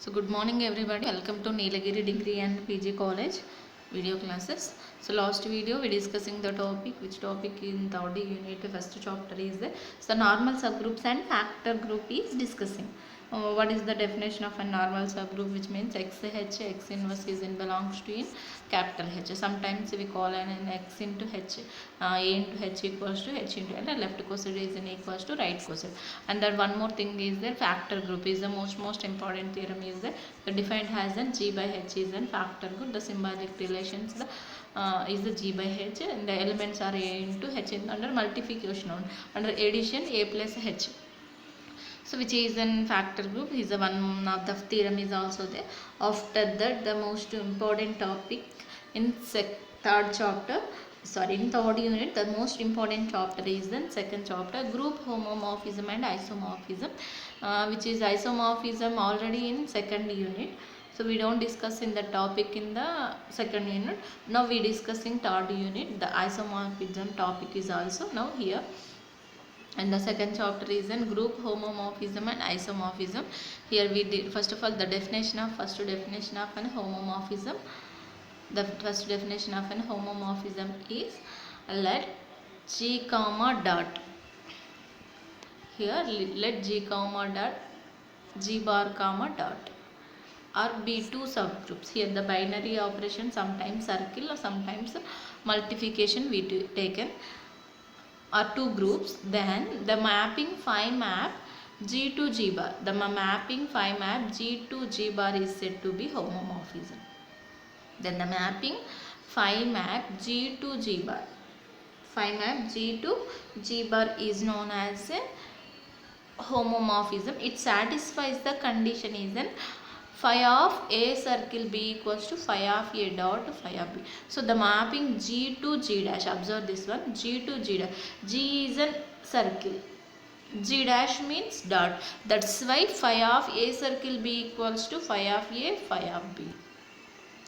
So good morning everybody, welcome to Nilagiri Degree and PG College video classes. So last video we discussing the topic, which topic in third unit first chapter is there. So normal subgroups and factor group is discussing. What is the definition of a normal subgroup, which means XH, X inverse is in belongs to in capital H. Sometimes we call an X into H, A into H equals to H into L, and left cosine is in equals to right cosine. And then one more thing is there, factor group is the most important theorem is there. The defined as an G by H is an factor group. The symbolic relations is the G by H, and the elements are A into H under multiplication. Under addition, A plus H. So which is an factor group is the one of the theorem is also there. After that, the most important topic in third chapter, in third unit, the most important chapter is the second chapter, group homomorphism and isomorphism, which is isomorphism already in second unit. So we don't discuss in the topic in the second unit. Now we discussing third unit. The isomorphism topic is also now here. And the second chapter is in group homomorphism and isomorphism. Here we did first of all the definition of an homomorphism. The first definition of an homomorphism is, let G comma dot, here let G comma dot, G bar comma dot are be two subgroups. Here the binary operation, sometimes circle or sometimes multiplication we taken, are two groups. Then the mapping phi map G to G bar, the mapping phi map G to G bar is said to be homomorphism. Then the mapping phi map G to G bar, phi map G to G bar is known as a homomorphism. It satisfies the condition is an phi of A circle B equals to phi of A dot phi of B. So the mapping G to G dash, observe this one, G to G dash. G is a circle, G dash means dot. That's why phi of A circle B equals to phi of A phi of B.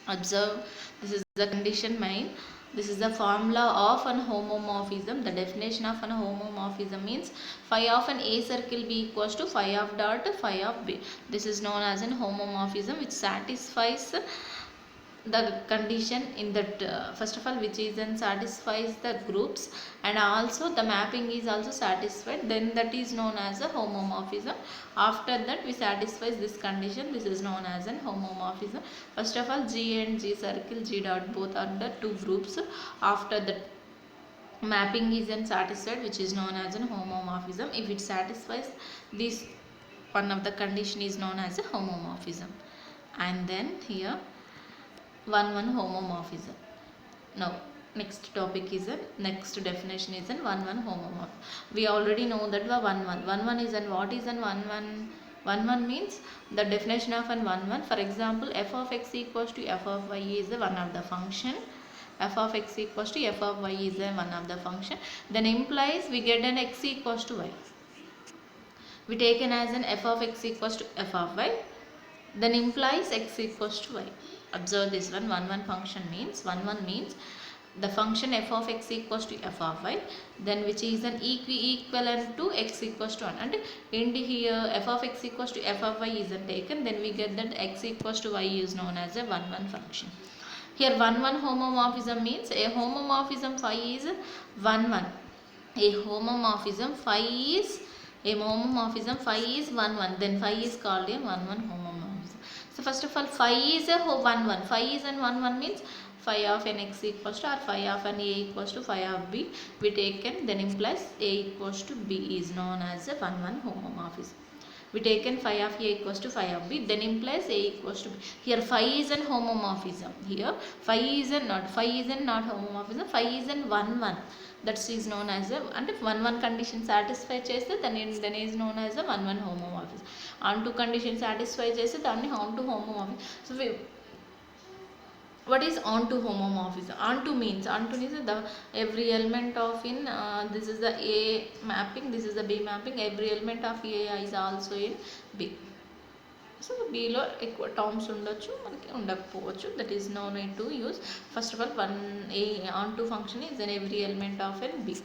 Observe, this is the condition main. This is the formula of an homomorphism. The definition of an homomorphism means phi of an A circle B equals to phi of dot phi of B. This is known as an homomorphism, which satisfies the condition in that first of all, which is then satisfies the groups, and also the mapping is also satisfied, then that is known as a homomorphism. After that we satisfies this condition, this is known as an homomorphism. First of all, G and G circle, G dot, both are the two groups. After that, mapping is then satisfied, which is known as an homomorphism. If it satisfies this one of the condition is known as a homomorphism. And then here 1 homomorphism. Now next topic is a next definition is an 1 homomorphism. We already know that the 1 is an what is an 1 means the definition of an 1. For example, f of x equals to f of y is one of the function. F of x equals to f of y is one of the function. Then implies we get an x equals to y. We taken as an f of x equals to f of y. Then implies x equals to y. Observe this one, 1 function means, 1 means the function f of x equals to f of y, then which is an equivalent to x equals to 1, and in here f of x equals to f of y is taken, then we get that x equals to y is known as a 1 function. Here 1 homomorphism means a homomorphism phi is 1. A homomorphism phi is 1, then phi is called a 1 homomorphism. So first of all, phi is a 1. Phi is an 1 means phi of an x equals to, or phi of an A equals to phi of B we taken, then implies A equals to B is known as a 1 homomorphism. We taken phi of A equals to phi of B, then implies A equals to B. Here phi is an homomorphism. Here phi is not homomorphism. Phi is an 1. That is known as a, and if 1 condition satisfy cheste then is known as a 1 homomorphism. On 2 condition satisfy cheste then on to homomorphism. So what is onto homomorphism? Onto means the every element of in this is the A mapping, this is the B mapping, every element of A is also in B. So B లో ఎక్కువ terms ఉండొచ్చు, మనకి ఉండకపోవచ్చు. That is no need to use. First of all 1 A onto function is an every element of an B.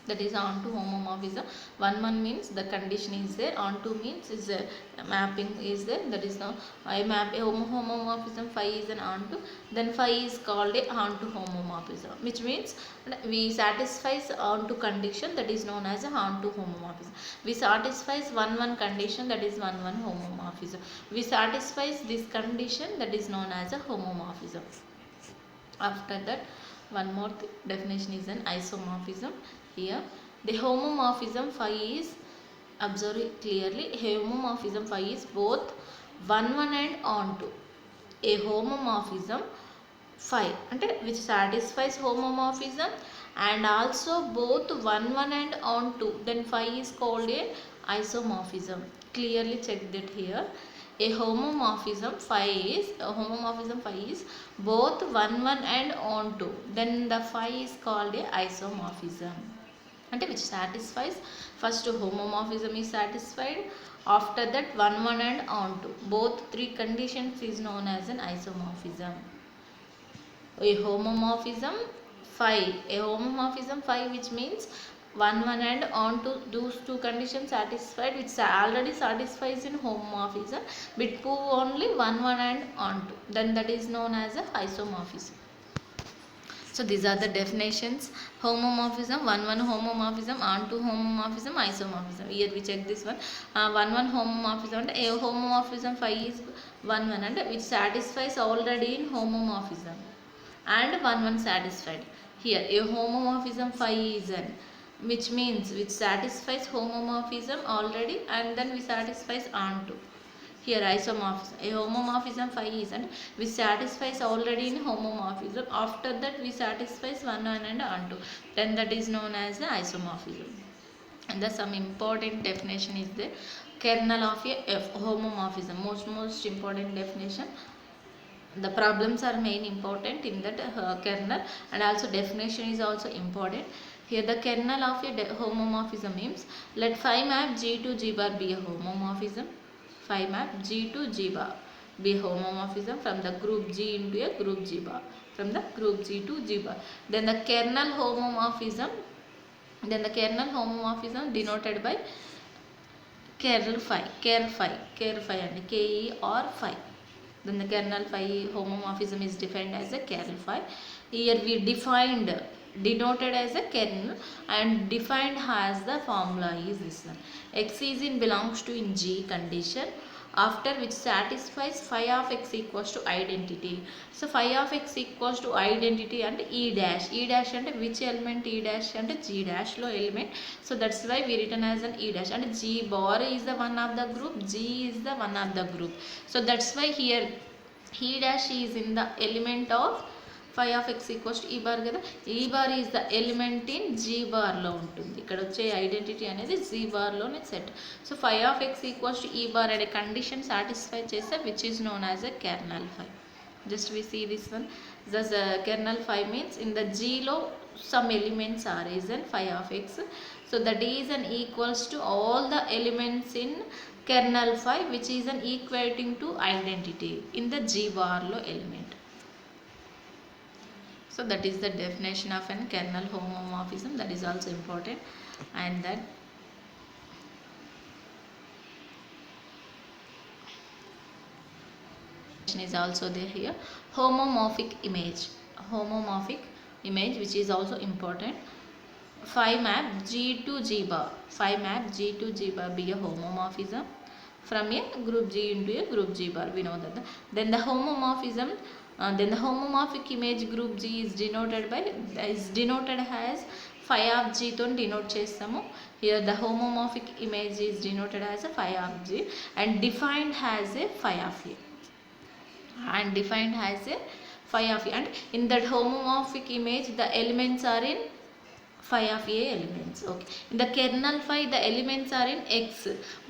that is onto homomorphism. One means the condition is there, onto means is a mapping is there, that is now I map a homomorphism. Phi is an onto, then phi is called a onto homomorphism, which means we satisfies onto condition, that is known as a onto homomorphism. We satisfies one condition, that is one homomorphism. We satisfies this condition, that is known as a homomorphism. After that, one more definition is an isomorphism. Here the homomorphism phi is, observe it clearly, homomorphism phi is both one and onto. A homomorphism phi ante which satisfies homomorphism and also both one and onto, then phi is called a isomorphism. Clearly check that here. A homomorphism phi is both one and onto, then the phi is called a isomorphism. Ante which satisfies, first homomorphism is satisfied, after that one and onto, both three conditions is known as an isomorphism. A homomorphism phi, which means one and onto, those two conditions satisfied, which already satisfies in homomorphism, but prove only one and onto, then that is known as a isomorphism. So these are the definitions: homomorphism, one homomorphism, onto homomorphism, isomorphism. Here we check this one. One homomorphism, and a homomorphism phi is one and which satisfies already in homomorphism, and one satisfied. Here a homomorphism phi is an, which means which satisfies homomorphism already, and then we satisfies onto. Here isomorphism, a homomorphism phi is and which satisfies already in homomorphism, after that we satisfies one and onto, then that is known as the isomorphism. And the some important definition is the kernel of a homomorphism, most important definition. The problems are main important in that kernel, and also definition is also important. Here the kernel of a homomorphism means, let phi map G to G bar be a homomorphism. Phi map G to G bar be a homomorphism from the group G into a group G bar, from the group G to G bar. Then the kernel homomorphism denoted by kernel phi and Ke or phi. Then the kernel phi homomorphism is defined as a kernel phi. Here we denoted as a kernel, and defined as the formula is this one. X is in belongs to in G condition, after which satisfies phi of x equals to identity. So phi of x equals to identity and E dash and which element? E dash and G dash lo element. So that's why we written as an E dash, and G bar is the one of the group, G is the one of the group. So that's why here E dash is in the element of phi of x equals to E bar కదా. E bar is the element in G bar లో ఉంటుంది. ఇక్కడ వచ్చే identity అనేది G bar లోనే set. So phi of x equals to E bar అనే condition satisfy చేస్తే which is known as a kernel phi. Just we see this one. Thus kernel phi means in the G లో some elements are is an phi of x. So that is an equals to all the elements in kernel phi, which is an equating to identity in the G bar లో element. So that is the definition of an kernel homomorphism, that is also important. And then is also there here. Homomorphic image which is also important. Phi map G to G bar be a homomorphism from a group G into a group G bar, we know that. Then the homomorphism then the homomorphic image group G is denoted as phi of G తో denote చేస్తాము. Here the homomorphic image is denoted as a phi of G and defined as a phi of A. And in that homomorphic image the elements are in phi of A elements. Okay. In the kernel phi the elements are in X,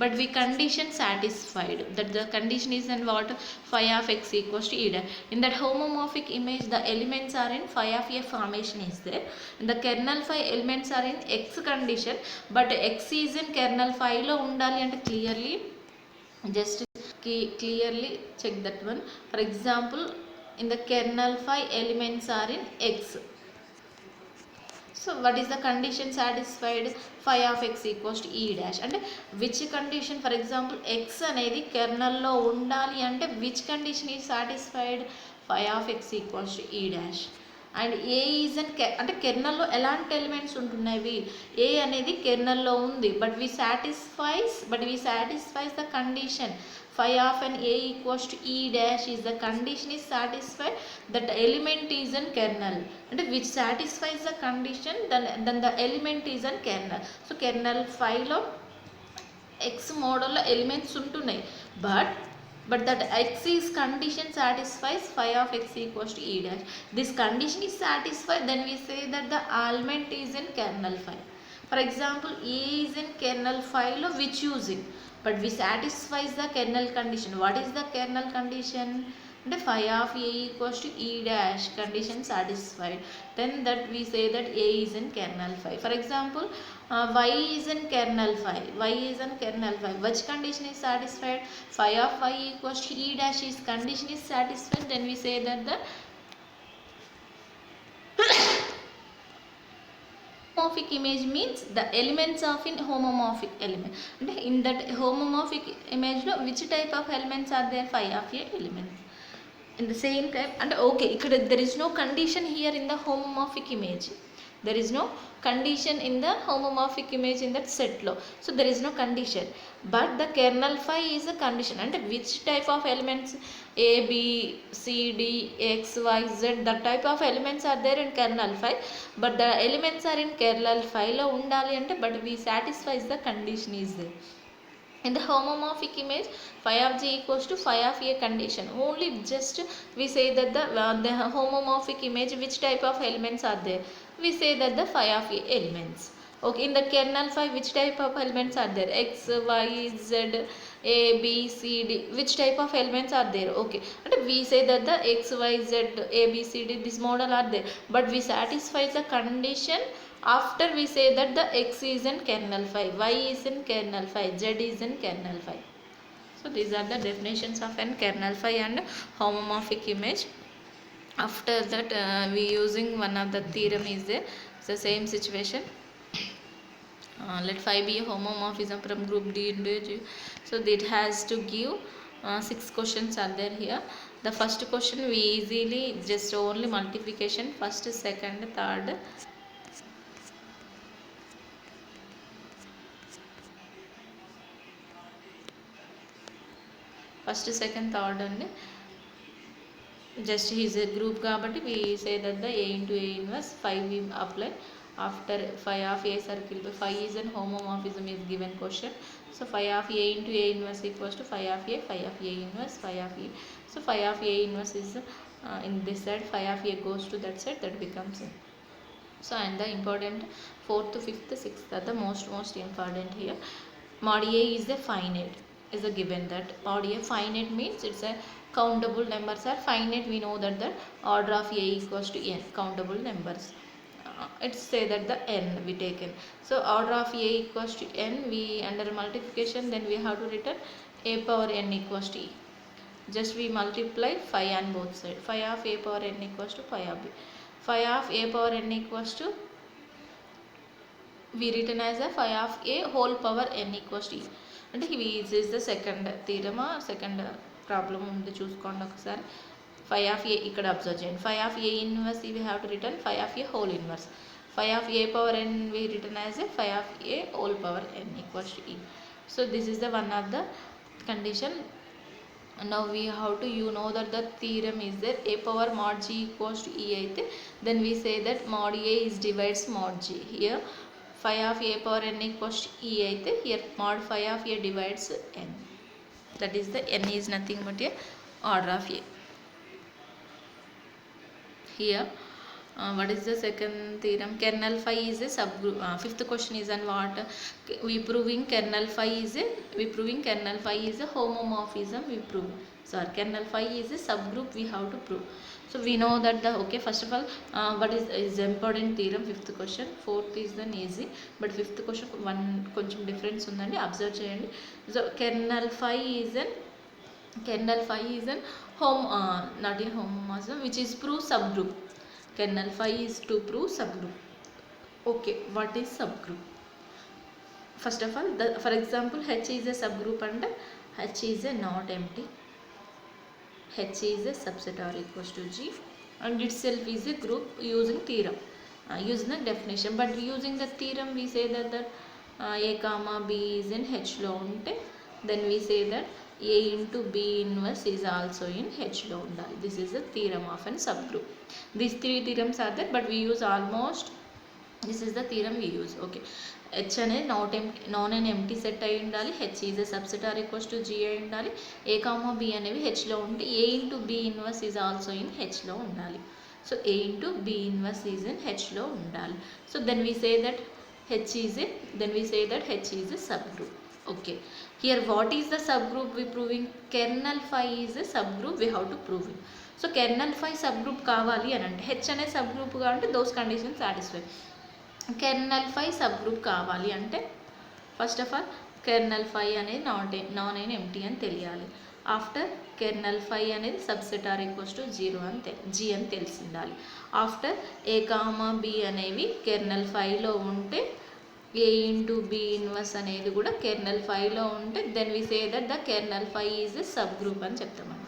but we condition satisfied, that the condition is in what? Phi of x equals to E dash. In that homomorphic image the elements are in phi of A formation is there. In the kernel phi elements are in X condition, but X is in kernel phi lo undali ante clearly check that one. For example, in the kernel phi elements are in X. So So what is the condition satisfied? Phi of x equals to e dash. అంటే which condition, for example x అనేది కెర్నల్లో ఉండాలి అంటే which condition is satisfied? Phi of x equals to e dash. And A is an అంటే కెర్నల్లో ఎలాంటి elements ఉంటున్నాయి? A అనేది కెర్నల్లో ఉంది, but we satisfies the condition phi of an a equals to e dash is the condition is satisfied that the element is in kernel, and which satisfies the condition then the element is in kernel. So kernel phi లో x మోడల్లో elements ఉంటున్నాయి, but that x is condition satisfies phi of x equals to e dash. This condition is satisfied, then we say that the element is in kernel phi. For example a is in kernel phi లో which using, but we satisfies the kernel condition. What is the kernel condition? The phi of a equals to e dash condition satisfied, then that we say that a is in kernel phi. For example y is in kernel phi, which condition is satisfied? Phi of y equals to e dash is condition is satisfied, then we say that the homomorphic image means the elements of in homomorphic element. And in that homomorphic image lo which type of elements are there? Phi of a elements in the same type. And okay, there is no condition here in the homomorphic image. There is no condition in the homomorphic image in that set law, so there is no condition, but the kernel phi is a condition. And which type of elements? A, B, C, D, X, Y, Z, that type of elements are there in kernel phi, but the elements are in kernel phi lo undali ante, but we satisfies the condition is there. In the homomorphic image, phi of g equals to phi of a condition. Only just we say that the homomorphic image, which type of elements are there? We say that the phi of a elements. Okay, in the kernel phi, which type of elements are there? X, Y, Z, A, B, C, D. Which type of elements are there? Okay, and we say that the X, Y, Z, A, B, C, D, this model are there, but we satisfy the condition after we say that the x is in kernel phi, y is in kernel phi, z is in kernel phi. So these are the definitions of an kernel phi and homomorphic image. After that we using one of the theorem is there. It's the same situation. Let phi be a homomorphism from group D into G. So it has to give 6 questions are there here. The first question we easily just only multiplication, first, second, third. First, second, third and just is a group kabatti we say that the a into a inverse phi we apply after phi of a circle. Phi is an homomorphism is given question, so phi of a into a inverse equals to phi of a inverse phi of a. So phi of a inverse is in this side, phi of a goes to that side, that becomes a. So and the important 4th, 5th, 6th are the most important here. Mod a is the finite, is a given that mod a finite means it's a countable numbers are finite. We know that the order of a equals to n, countable numbers. It's say that the n we taken, so order of a equals to n, we under multiplication then we have to written a power n equals to e. Just we multiply phi on both sides. Phi of a power n equals to phi of b. Phi of a power n equals to we written as a phi of a whole power n equals to e. అంటే this is the second theorem, second problem ఉంది చూసుకోండి ఒకసారి. phi of a ఇక్కడ observe చేయండి. phi of a inverse we have to written phi of a whole inverse. Phi of a power n we written as a phi of a whole power n equals to e. So this is the one of the condition. Now we have to, you know that the theorem is there, a power mod g equals to e అయితే then we say that mod a is divides mod g. Here phi of a power n equals to e అయితే here mod phi of a divides n, that is the n is nothing but a order of a. Here what is the second theorem? Kernel phi is a subgroup. Fifth question is on what? We proving kernel phi is a homomorphism. We prove, sorry, kernel phi is a subgroup we have to prove. So we know that the, okay, first of all what is important theorem? Fifth question. Fourth is then easy, but fifth question one కొంచెం difference ఉందండి, observe చేయండి. So kernel phi is an not a homomorphism which is prove subgroup. Kernel phi is to prove subgroup. Okay, what is subgroup? First of all, for example, H is a subgroup and H is a not empty. H is a subset or equals to G, and itself is a group using theorem, using the definition. But using the theorem, we say that A comma B is in H లో ఉంటే then we say that A into B inverse is also in H లో ఉండాలి. This is the theorem of a subgroup. These three theorems are there, but we use almost, this is the theorem we use. Okay, H అనేది non and empty set అయి ఉండాలి. H is a subset or equals to G అయి ఉండాలి. A comma B అనేవి హెచ్లో ఉంటే ఏ into B inverse is also in హెచ్లో ఉండాలి. So A into B inverse is in హెచ్లో ఉండాలి. So then we say that H is a subgroup. Okay, here what is the subgroup we proving? Kernel phi is a subgroup, we have to prove it. So kernel phi subgroup కావాలి అని అంటే H అనే sub గ్రూప్గా అంటే those conditions satisfy. Kernel phi sub group కావాలి అంటే ఫస్ట్ of ఆల్ కెర్నల్ ఫై అనేది నాన్ అయిన ఎంటీ అని తెలియాలి. ఆఫ్టర్ కెర్నల్ ఫై అనేది subset or equals to G అని తెలిసిండాలి. ఆఫ్టర్ ఏ కామా బి అనేవి కెర్నల్ ఫైలో ఉంటే ఏ ఇంటూ బి ఇన్వర్స్ అనేది కూడా కెర్నల్ ఫైలో ఉంటే then we say that the kernel phi is a subgroup అని చెప్తామండి.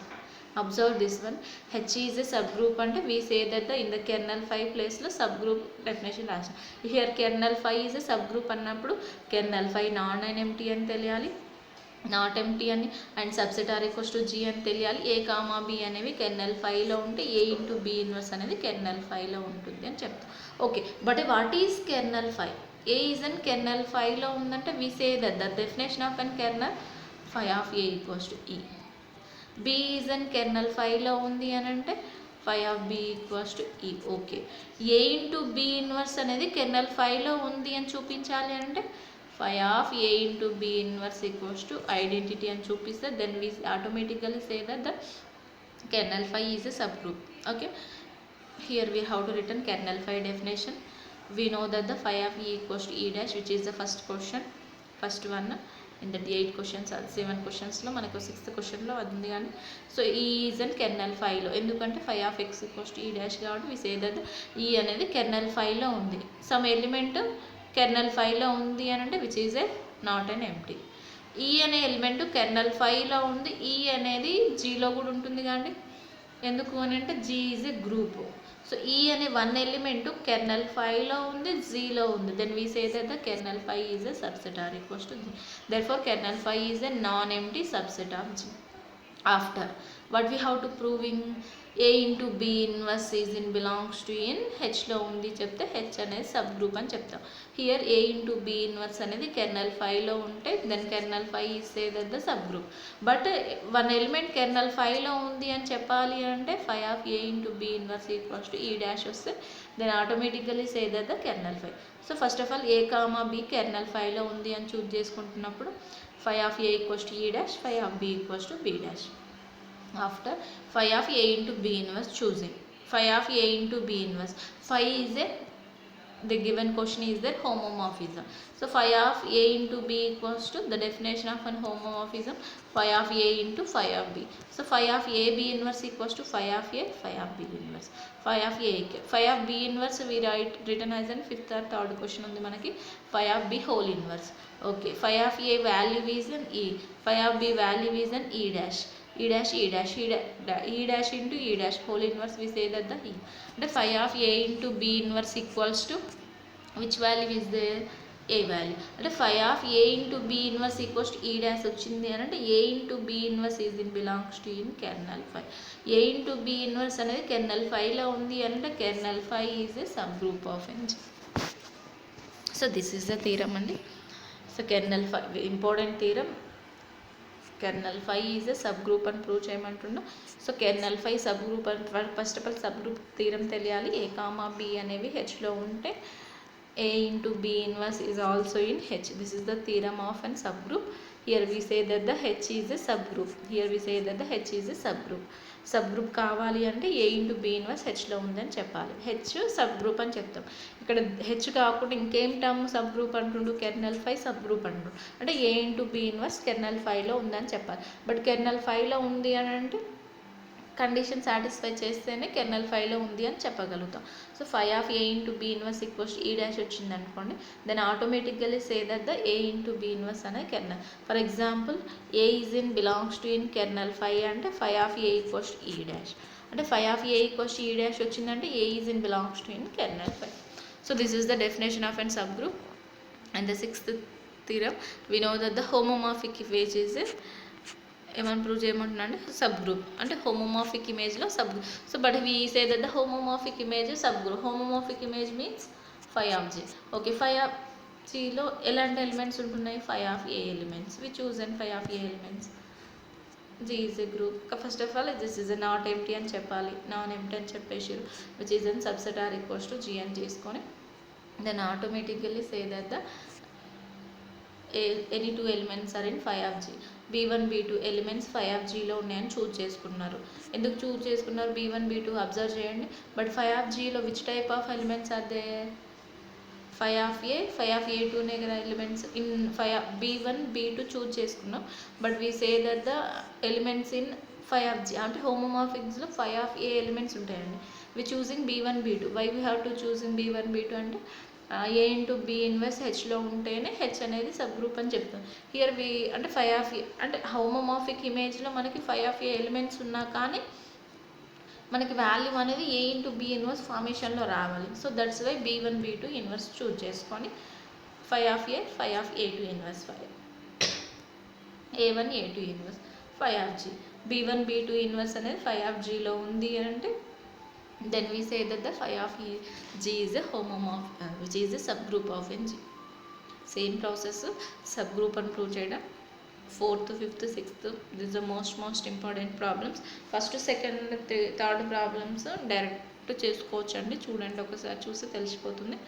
Observe this one, H is a subgroup అంటే we say that the in the kernel phi ప్లేస్లో subgroup definition రాసాం. Here kernel phi is a subgroup అన్నప్పుడు kernel phi non and empty అని తెలియాలి, not empty అని, and subset or equals to G అని తెలియాలి. A comma B అనేవి kernel ఫైలో ఉంటే ఏ ఇంటూ బి ఇన్వర్స్ అనేది కెర్నల్ ఫైలో ఉంటుంది అని చెప్తాం. Okay, but what is kernel phi? A is an kernel ఫైలో ఉందంటే we say that the definition of an kernel phi of A equals to E. B is an kernel ఫైలో ఉంది అని అంటే phi of B equals to E. Okay, A into B inverse అనేది kernel ఫైలో ఉంది అని చూపించాలి అంటే phi of A into B inverse equals to identity అని చూపిస్తే then we automatically say that the kernel phi is a subgroup. Okay, here we have to return kernel phi definition. We know that the phi of E equals to E dash, which is the first question, first one in the 8 questions or 7 questions లో మనకు 6th క్వశ్చన్లో అది ఉంది. కానీ so ఈ is and kernel ఫైలో, ఎందుకంటే ఫై of X equals to E dash కాబట్టి వి say that ఈ అనేది కెర్నల్ ఫైలో ఉంది. సమ్ ఎలిమెంట్ కెర్నల్ ఫైలో ఉంది అని అంటే which is a not and empty. ఈ అనే ఎలిమెంట్ కెర్నల్ ఫైలో ఉంది, ఈ అనేది జీలో కూడా ఉంటుంది. కానీ ఎందుకు అని అంటే G is a group. So ఈ అనే వన్ ఎలిమెంట్ కెర్నల్ ఫైలో ఉంది, జీలో ఉంది. Then we say that the kernel phi is a subset or equals to G. Therefore kernel phi is a non empty subset of G. After what we have to proving A into B inverse is in belongs to in హెచ్లో ఉంది చెప్తే H అనేది subgroup అని చెప్తాం. Here A into B inverse అనేది kernel ఫైలో ఉంటే then kernel phi is say that the subgroup. But one element kernel ఫైలో ఉంది అని చెప్పాలి అంటే phi of A into B inverse equals to E dash వస్తే then automatically say that the kernel phi. So first of all A comma B kernel ఫైలో ఉంది అని చూస్ చేసుకుంటున్నప్పుడు phi of A equals to E dash, phi of B equals to B dash. After phi of A into B inverse choosing, phi of A into B inverse, phi is a, the given question is that homomorphism. So phi of A into B equals to the definition of an homomorphism, phi of A into phi of B. So phi of A B inverse equals to phi of A, phi of B inverse. Phi of A, phi of B inverse we written as in 5th or 3rd question ఉంది మనకి, phi of B whole inverse. Okay, phi of A value is an E, phi of B value is an E dash. E dash, E dash, E dash into E dash whole inverse we say that the E. The phi of A into B inverse equals to which value is there? A value. అంటే phi of A into B inverse equals to E dash వచ్చింది అని అంటే A into B inverse is in belongs to in kernel phi. A into B inverse అనేది kernel phi లో ఉంది అంటే kernel phi is a subgroup of N. So this is the theorem అండి. So kernel phi important theorem. Kernel phi is a subgroup అని prove చేయమంటున్నా. So kernel phi sub group అని first of all subgroup theorem తెలియాలి. A comma B అనేవి హెచ్లో ఉంటే ఏ into B inverse is also in H. This is the theorem of and subgroup. Here we say that the H is a subgroup. Here we say that the H is a subgroup. Sub group కావాలి అంటే A into B inverse హెచ్లో ఉందని చెప్పాలి. H sub group అని చెప్తాం. ఇక్కడ H కాకుండా ఇంకేం term subgroup అంటుండు, కెర్నల్ ఫై సబ్ గ్రూప్ అంటుండు. అంటే A into B inverse kernel ఫైలో ఉందని చెప్పాలి. బట్ కెర్నల్ ఫైలో ఉంది అని అంటే కండిషన్ సాటిస్ఫై చేస్తేనే కెర్నల్ ఫైలో ఉంది అని చెప్పగలుగుతాం. So phi of A into B inverse equals E dash వచ్చింది అనుకోండి, దెన్ ఆటోమేటిక్గా say that the A into B inverse అనే kernel. For example A is in belongs to in kernel phi అంటే phi of A equals E dash, అంటే phi of A equals E dash వచ్చిందంటే A is in belongs to in kernel phi. So this is the definition of and subgroup. And the sixth theorem, we know that the homomorphic image is ఏమని prove చేయమంటున్నా అంటే subgroup, అంటే homomorphic ఇమేజ్లో subgroup. So but we say that the homomorphic image subgroup. Homomorphic image means phi of G. Okay, phi of జీలో ఎలాంటి elements ఉంటున్నాయి? Phi of A elements. We choose and phi of A elements. G is a group. First of all this is not empty అని చెప్పాలి, non empty అని చెప్పేసి which is an subset or equals to G అని చేసుకొని then automatically say that the any two elements are in phi of G. B1 B2 elements phi of జీలో ఉన్నాయని choose చేసుకున్నారు. ఎందుకు చూజ్ చేసుకున్నారు? B1 B2 అబ్జర్వ్ చేయండి. But phi of జీలో which type of elements are they? Phi of A, phi of ఏ2నే కదా elements. In phi of B1 B2 choose చేసుకున్నాం, but we say that the elements in phi of G అంటే హోమోమార్ఫిక్స్లో phi of A elements ఉంటాయండి. We choosing B1 B2. Why we have to choosing B1 B2 అంటే A into B inverse హెచ్లో ఉంటేనే H అనేది subgroup అని చెప్తాం. Here we అంటే ఫై ఆఫ్ ఏ అంటే హోమోమార్ఫిక్ ఇమేజ్లో మనకి ఫై ఆఫ్ ఏ ఎలిమెంట్స్ ఉన్నా కానీ మనకి వాల్యూ అనేది ఏ ఇంటూ బి ఇన్వర్స్ ఫార్మేషన్లో రావాలి. So that's why B1 B2 inverse choose చేసుకొని phi of A, phi of A two inverse, phi A1 A2 inverse, phi of G. B1 B2 inverse అనేది phi of జీలో ఉంది అంటే then we say that the phi of G is a homomorph which is a subgroup of in G. Same process subgroup and prove cheyadam. 4th, 5th, 6th, this is the most important problems. First, second, third problems direct చేసుకోవచ్చండి. చూడండి ఒకసారి చూసి తెలిసిపోతుంది.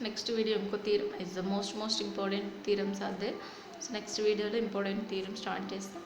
Next video ఇంకో theorem is the most important theorems are there. So next వీడియోలో important theorem start చేస్తాం.